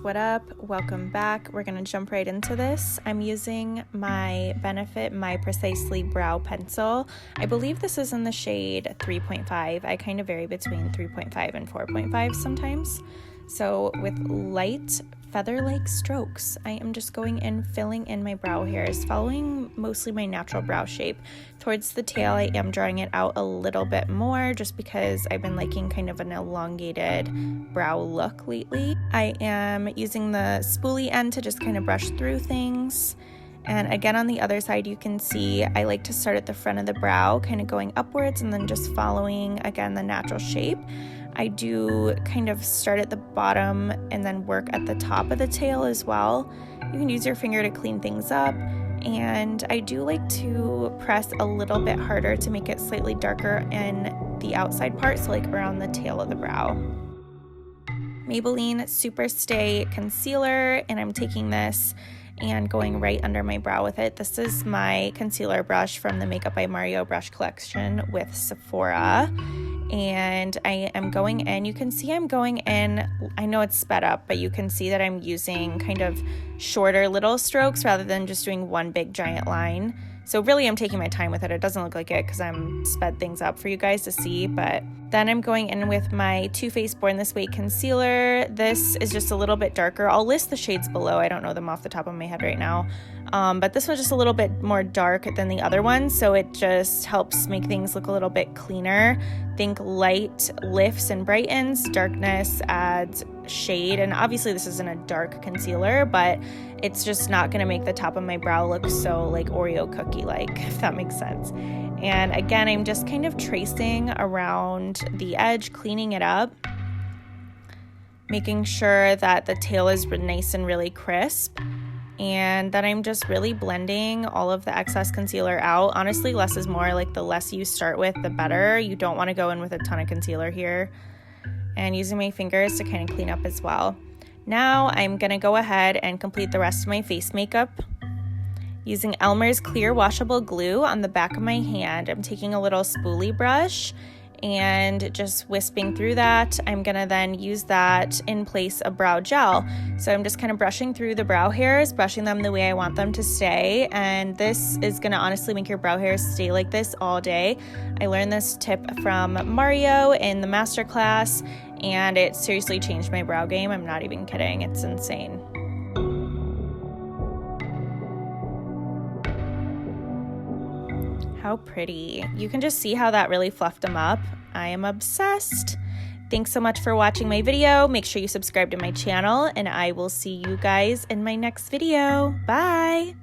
what up? Welcome back. We're going to jump right into this. I'm using my Benefit My Precisely brow pencil. I believe this is in the shade 3.5. I kind of vary between 3.5 and 4.5 sometimes. So with light feather-like strokes, I am just going in, filling in my brow hairs, following mostly my natural brow shape. Towards the tail, I am drawing it out a little bit more just because I've been liking kind of an elongated brow look lately. I am using the spoolie end to just kind of brush through things. And again, on the other side, you can see I like to start at the front of the brow, kind of going upwards and then just following, again, the natural shape. I do kind of start at the bottom and then work at the top of the tail as well. You can use your finger to clean things up. And I do like to press a little bit harder to make it slightly darker in the outside part, so like around the tail of the brow. Maybelline Super Stay Concealer, and I'm taking this and going right under my brow with it. This is my concealer brush from the Makeup by Mario brush collection with Sephora. And I am going in. You can see I'm going in, I know it's sped up, but you can see that I'm using kind of shorter little strokes rather than just doing one big giant line. So really I'm taking my time with it. It doesn't look like it because I'm sped things up for you guys to see, but then I'm going in with my Too Faced Born This Way concealer. This is just a little bit darker. I'll list the shades below. I don't know them off the top of my head right now. But this was just a little bit more dark than the other one, so it just helps make things look a little bit cleaner. Think light lifts and brightens, darkness adds shade, and obviously this isn't a dark concealer, but it's just not going to make the top of my brow look so like Oreo cookie-like, if that makes sense. And again, I'm just kind of tracing around the edge, cleaning it up, making sure that the tail is nice and really crisp. And then I'm just really blending all of the excess concealer out. Honestly, less is more. Like the less you start with, the better. You don't want to go in with a ton of concealer here. And using my fingers to kind of clean up as well. Now I'm going to go ahead and complete the rest of my face makeup. Using Elmer's clear washable glue on the back of my hand, I'm taking a little spoolie brush and just wisping through that. I'm gonna then use that in place of brow gel. So I'm just kind of brushing through the brow hairs, brushing them the way I want them to stay. And this is gonna honestly make your brow hairs stay like this all day. I learned this tip from Mario in the masterclass, and it seriously changed my brow game. I'm not even kidding, it's insane. How pretty. You can just see how that really fluffed them up. I am obsessed. Thanks so much for watching my video. Make sure you subscribe to my channel, and I will see you guys in my next video. Bye.